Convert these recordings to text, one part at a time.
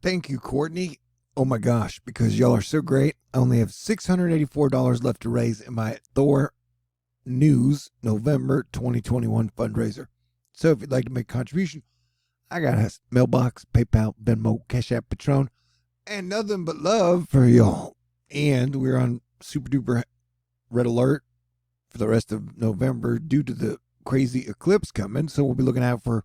Thank you, Courtney. Oh my gosh, because y'all are so great. I only have $684 left to raise in my THORnews November 2021 fundraiser. So if you'd like to make a contribution, I got a mailbox, PayPal, Venmo, CashApp, Patron, and nothing but love for y'all. And we're on super duper red alert for the rest of November due to the crazy eclipse coming. So we'll be looking out for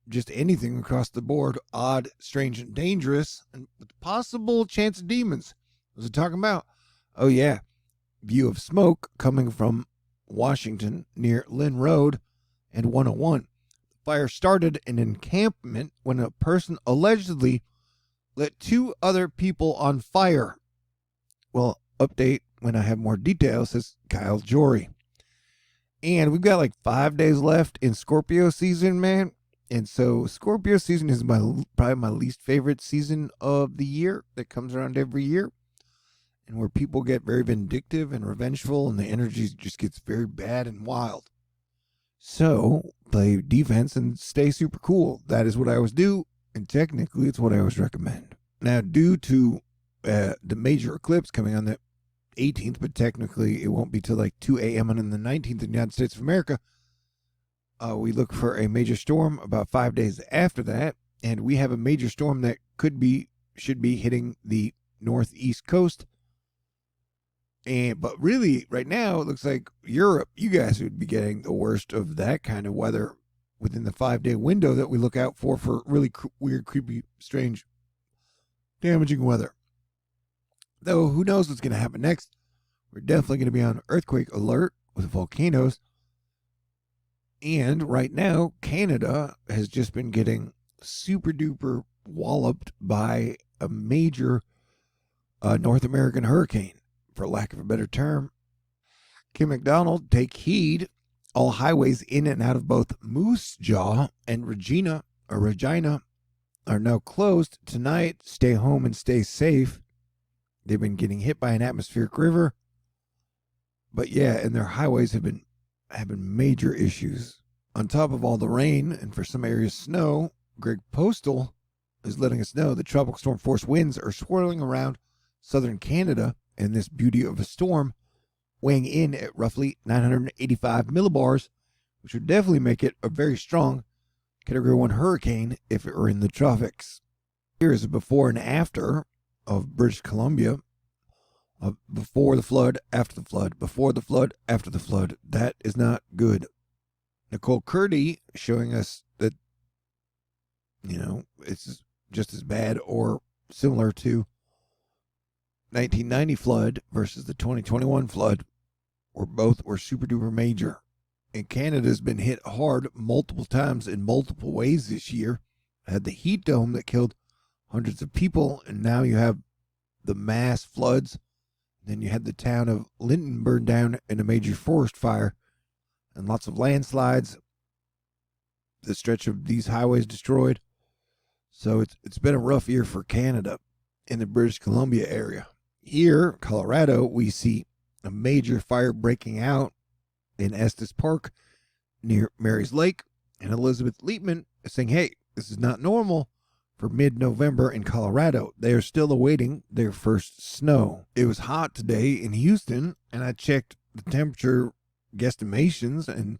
just anything across the board, odd, strange, and dangerous, and with possible chance of demons. What was it talking about? Oh yeah, view of smoke coming from Washington near Lynn Road and 101. The fire started in an encampment when a person allegedly lit 2 other people on fire. Well, update when I have more details, says Kyle Jory. And we've got like 5 days left in Scorpio season, man. And so Scorpio season is probably my least favorite season of the year that comes around every year, and where people get very vindictive and revengeful and the energy just gets very bad and wild. So play defense and stay super cool. That is what I always do, and technically it's what I always recommend. Now, due to the major eclipse coming on the 18th, but technically it won't be till like 2 a.m. on the 19th in the United States of America, we look for a major storm about 5 days after that, and we have a major storm that should be hitting the northeast coast. But really, right now, it looks like Europe, you guys would be getting the worst of that kind of weather within the 5-day window that we look out for really weird, creepy, strange, damaging weather. Though, who knows what's going to happen next? We're definitely going to be on earthquake alert with volcanoes. And right now, Canada has just been getting super duper walloped by a major North American hurricane, for lack of a better term. Kim McDonald, take heed. All highways in and out of both Moose Jaw and Regina are now closed tonight. Stay home and stay safe. They've been getting hit by an atmospheric river. But yeah, and their highways have been having major issues. On top of all the rain, and for some areas snow, Greg Postal is letting us know the tropical storm force winds are swirling around southern Canada, and this beauty of a storm weighing in at roughly 985 millibars, which would definitely make it a very strong Category 1 hurricane if it were in the tropics. Here is a before and after of British Columbia. Before the flood, after the flood, before the flood, after the flood. That is not good. Nicole Curdy showing us that, it's just as bad or similar to 1990 flood versus the 2021 flood, where both were super duper major. And Canada's been hit hard multiple times in multiple ways this year. Had the heat dome that killed hundreds of people, and now you have the mass floods. Then you had the town of Linton burned down in a major forest fire, and lots of landslides. The stretch of these highways destroyed. So it's been a rough year for Canada in the British Columbia area. Here, Colorado, we see a major fire breaking out in Estes Park near Mary's Lake, and Elizabeth Liepman is saying, hey, this is not normal for mid-November in Colorado. They are still awaiting their first snow. It was hot today in Houston, and I checked the temperature guesstimations, and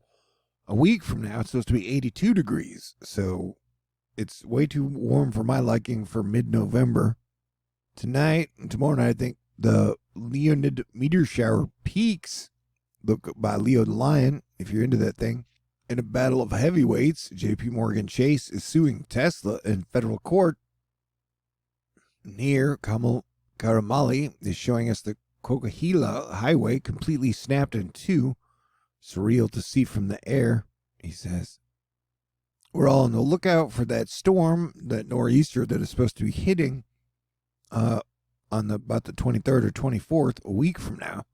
a week from now it's supposed to be 82 degrees. So it's way too warm for my liking for mid-November. Tonight and tomorrow night, I think the Leonid meteor shower peaks. Look by Leo the Lion, if you're into that thing. In a battle of heavyweights, J.P. Morgan Chase is suing Tesla in federal court. Near Karamali is showing us the Coquihalla Highway completely snapped in two. Surreal to see from the air, he says. We're all on the lookout for that storm, that nor'easter that is supposed to be hitting on about the 23rd or 24th, a week from now.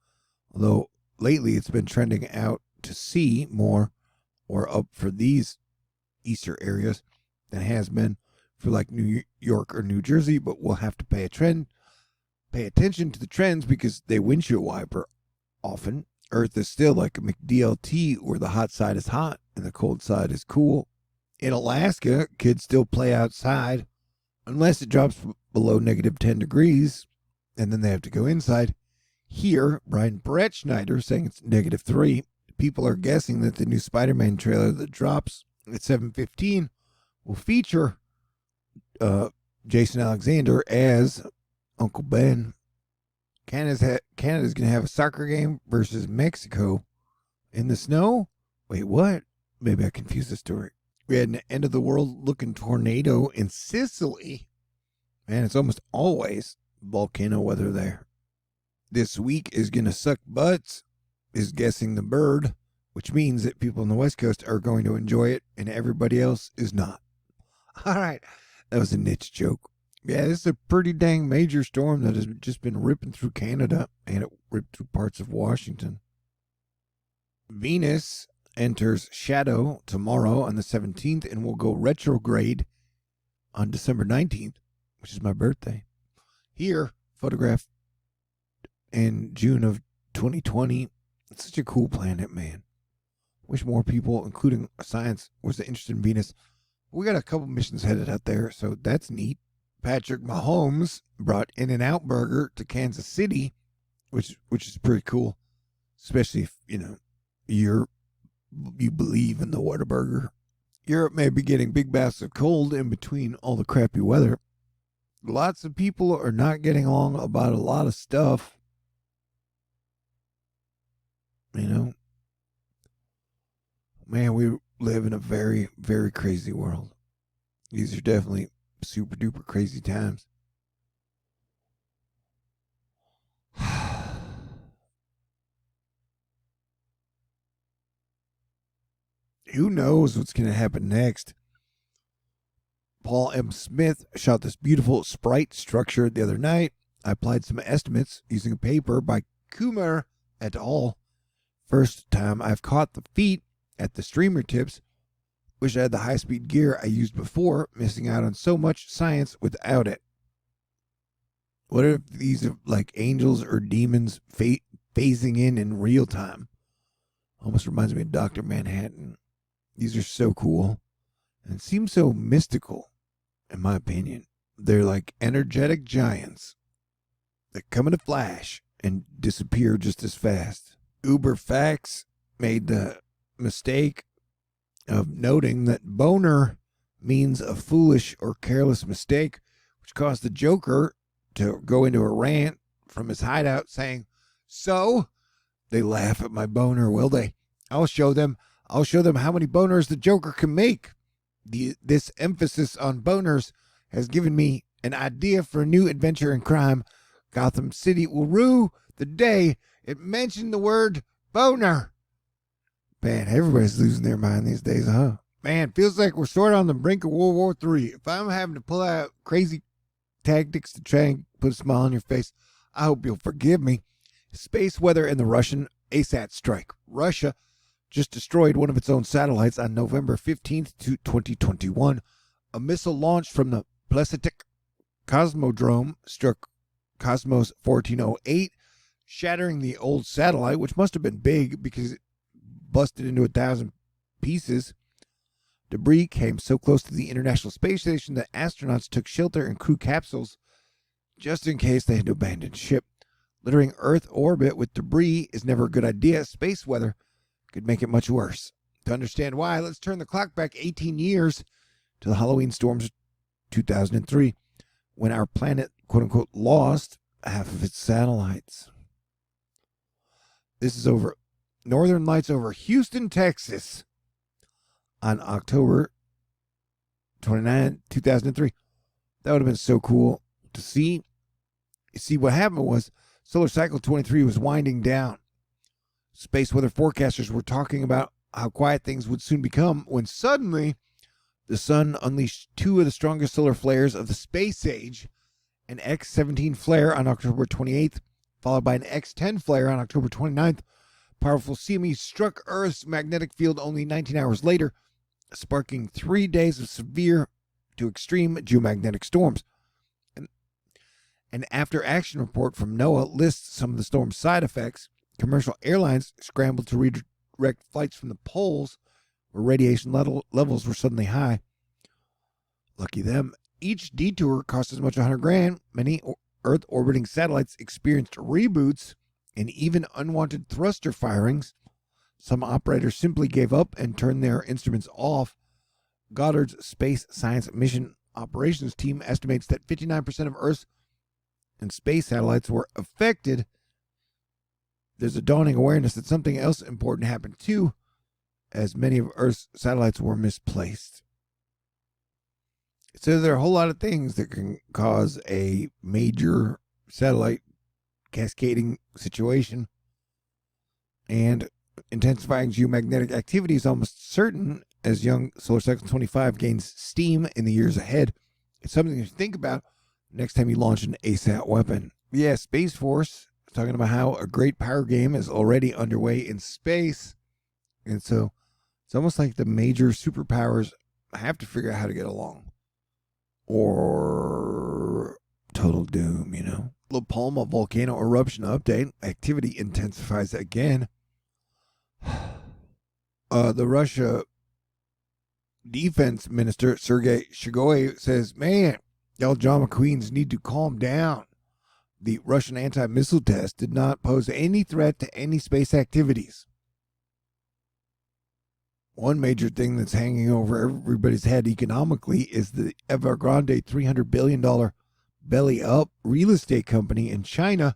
Although lately it's been trending out to sea more or up for these Easter areas than has been for like New York or New Jersey, but we'll have to pay attention to the trends because they windshield wiper often. Earth is still like a McDLT where the hot side is hot and the cold side is cool. In Alaska, kids still play outside unless it drops below -10 degrees, and then they have to go inside. Here, Brian Brett Schneider saying it's -3. People are guessing that the new Spider-Man trailer that drops at 7:15 will feature Jason Alexander as Uncle Ben. Canada's going to have a soccer game versus Mexico in the snow. Wait, what? Maybe I confused the story. We had an end-of-the-world looking tornado in Sicily. Man, it's almost always volcano weather there. This week is going to suck butts, is guessing the bird, which means that people on the West Coast are going to enjoy it and everybody else is not. All right, that was a niche joke. Yeah, this is a pretty dang major storm that has just been ripping through Canada, and it ripped through parts of Washington. Venus enters shadow tomorrow on the 17th and will go retrograde on December 19th, which is my birthday. Here, photographed in June of 2020. It's such a cool planet, man. Wish more people, including science, was interested in Venus. We got a couple missions headed out there, so that's neat. Patrick Mahomes brought In-N-Out Burger to Kansas City, which is pretty cool, especially if, you believe in the Whataburger. Europe may be getting big baths of cold in between all the crappy weather. Lots of people are not getting along about a lot of stuff. Man, we live in a very, very crazy world. These are definitely super duper crazy times. Who knows what's going to happen next? Paul M. Smith shot this beautiful sprite structure the other night. I applied some estimates using a paper by Kumar et al. First time I've caught the feet at the streamer tips. Wish I had the high-speed gear I used before, missing out on so much science without it. What if these are like angels or demons phasing in real time? Almost reminds me of Dr. Manhattan. These are so cool and seem so mystical, in my opinion. They're like energetic giants that come in a flash and disappear just as fast. Uber Facts made the mistake of noting that boner means a foolish or careless mistake, which caused the Joker to go into a rant from his hideout saying, "So they laugh at my boner, will they? I'll show them how many boners the Joker can make. This emphasis on boners has given me an idea for a new adventure in crime. Gotham City will rue the day it mentioned the word boner." Man, everybody's losing their mind these days, huh? Man, feels like we're sort of on the brink of World War III. If I'm having to pull out crazy tactics to try and put a smile on your face, I hope you'll forgive me. Space weather and the Russian ASAT strike. Russia just destroyed one of its own satellites on November 15th, 2021. A missile launched from the Plesetsk Cosmodrome struck Cosmos 1408, shattering the old satellite, which must have been big because it busted into 1,000 pieces. Debris came so close to the International Space Station that astronauts took shelter in crew capsules just in case they had to abandon ship. Littering Earth orbit with debris is never a good idea. Space weather could make it much worse. To understand why, let's turn the clock back 18 years to the Halloween storms of 2003, when our planet, quote-unquote, lost half of its satellites. This is over Northern Lights over Houston, Texas on October 29, 2003. That would have been so cool to see. You see, what happened was Solar Cycle 23 was winding down. Space weather forecasters were talking about how quiet things would soon become when suddenly the sun unleashed two of the strongest solar flares of the space age, an X-17 flare on October 28th, followed by an X-10 flare on October 29th. Powerful CME struck Earth's magnetic field only 19 hours later, sparking 3 days of severe to extreme geomagnetic storms. An after-action report from NOAA lists some of the storm's side effects. Commercial airlines scrambled to redirect flights from the poles where radiation levels were suddenly high. Lucky them. each detour cost as much as $100,000. Many Earth orbiting satellites experienced reboots and even unwanted thruster firings. Some operators simply gave up and turned their instruments off. Goddard's Space Science Mission Operations Team estimates that 59% of Earth's and space satellites were affected. There's a dawning awareness that something else important happened too, as many of Earth's satellites were misplaced. So there are a whole lot of things that can cause a major satellite cascading situation, and intensifying geomagnetic activity is almost certain as young Solar Cycle 25 gains steam in the years ahead. It's something to think about next time you launch an ASAT weapon. Yeah, Space Force is talking about how a great power game is already underway in space. And so it's almost like the major superpowers have to figure out how to get along. Or total doom, you know. La Palma volcano eruption update. Activity intensifies again. The Russia defense minister, Sergei Shoigu, says, man, y'all drama queens need to calm down. The Russian anti-missile test did not pose any threat to any space activities. One major thing that's hanging over everybody's head economically is the Evergrande $300 billion belly-up real estate company in China.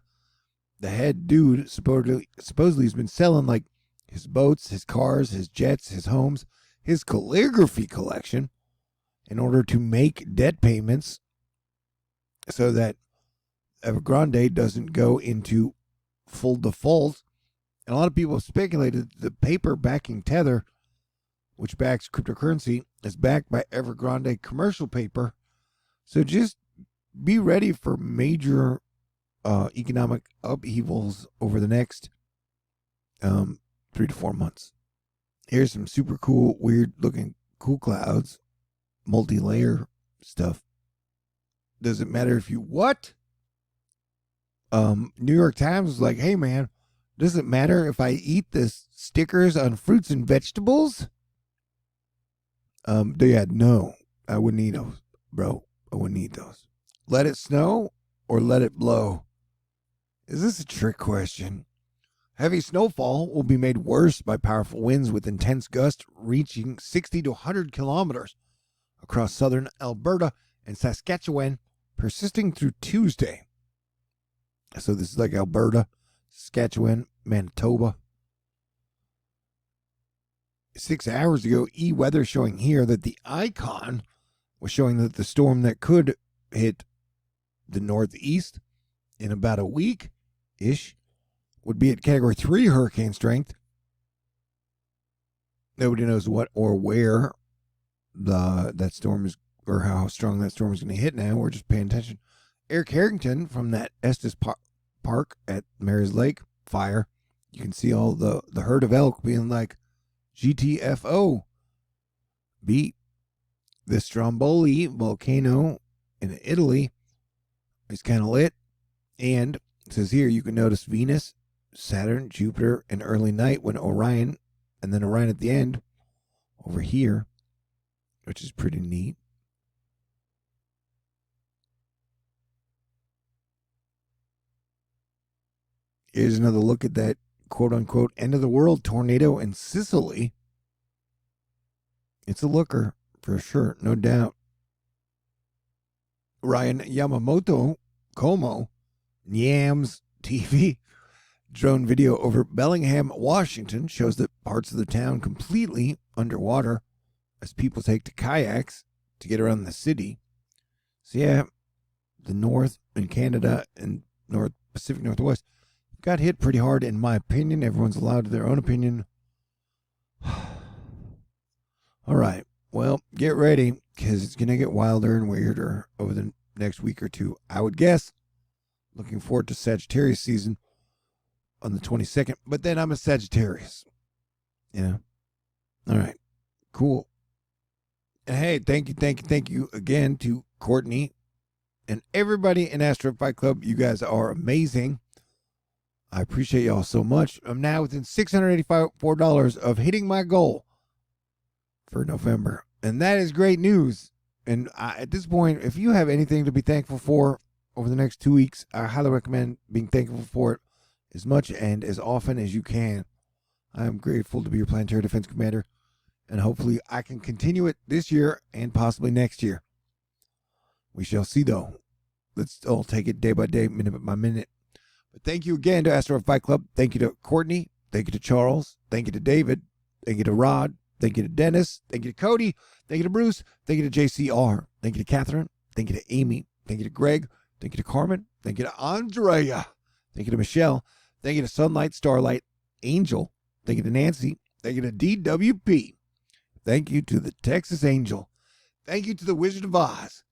The head dude supposedly has been selling like his boats, his cars, his jets, his homes, his calligraphy collection in order to make debt payments so that Evergrande doesn't go into full default. And a lot of people have speculated that the paper backing Tether, which backs cryptocurrency, is backed by Evergrande commercial paper. So just be ready for major economic upheavals over the next 3 to 4 months. Here's some super cool, weird looking cool clouds, multi-layer stuff. Does it matter if you what? New York Times was like, hey man, does it matter if I eat the stickers on fruits and vegetables? Yeah, no, I wouldn't eat those, bro. I wouldn't eat those. Let it snow or let it blow? Is this a trick question? Heavy snowfall will be made worse by powerful winds with intense gusts reaching 60 to 100 kilometers across southern Alberta and Saskatchewan, persisting through Tuesday. So this is like Alberta, Saskatchewan, Manitoba. 6 hours ago, E-Weather showing here that the icon was showing that the storm that could hit the northeast in about a week-ish would be at Category 3 hurricane strength. Nobody knows what or where that storm is, or how strong that storm is going to hit now. We're just paying attention. Eric Harrington from that Estes Park at Mary's Lake fire. You can see all the herd of elk being like, GTFO. Beat the Stromboli volcano in Italy is kind of lit. And it says here you can notice Venus, Saturn, Jupiter, and early night when Orion, and then Orion at the end over here, which is pretty neat. Here's another look at that quote-unquote end of the world tornado in Sicily. It's a looker for sure, no doubt. Ryan Yamamoto, Como, Yams TV drone video over Bellingham, Washington shows that parts of the town completely underwater as people take to kayaks to get around the city. So yeah, the North and Canada and North Pacific Northwest got hit pretty hard, in my opinion. Everyone's allowed their own opinion. All right. Well, get ready, because it's going to get wilder and weirder over the next week or two, I would guess. Looking forward to Sagittarius season on the 22nd. But then I'm a Sagittarius. Yeah. All right. Cool. And hey, thank you again to Courtney and everybody in Astro Fight Club. You guys are amazing. I appreciate y'all so much. I'm now within $684 of hitting my goal for November. And that is great news. And at this point, if you have anything to be thankful for over the next 2 weeks, I highly recommend being thankful for it as much and as often as you can. I am grateful to be your Planetary Defense Commander, and hopefully I can continue it this year and possibly next year. We shall see, though. Let's all take it day by day, minute by minute. But thank you again to Asteroid Fight Club. Thank you to Courtney. Thank you to Charles. Thank you to David. Thank you to Rod. Thank you to Dennis. Thank you to Cody. Thank you to Bruce. Thank you to JCR. Thank you to Catherine. Thank you to Amy. Thank you to Greg. Thank you to Carmen. Thank you to Andrea. Thank you to Michelle. Thank you to Sunlight, Starlight, Angel. Thank you to Nancy. Thank you to DWP. Thank you to the Texas Angel. Thank you to the Wizard of Oz.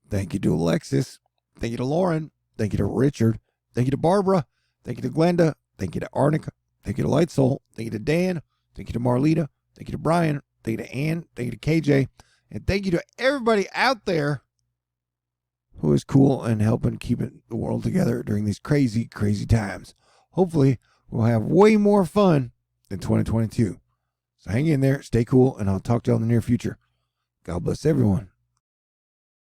Thank you to Alexis. Thank you to Lauren. Thank you to Richard. Thank you to Barbara. Thank you to Glenda. Thank you to Arnica. Thank you to Light Soul. Thank you to Dan. Thank you to Marlita. Thank you to Brian. Thank you to Ann. Thank you to KJ. And thank you to everybody out there who is cool and helping keep the world together during these crazy, crazy times. Hopefully, we'll have way more fun in 2022. So hang in there, stay cool, and I'll talk to you in the near future. God bless everyone.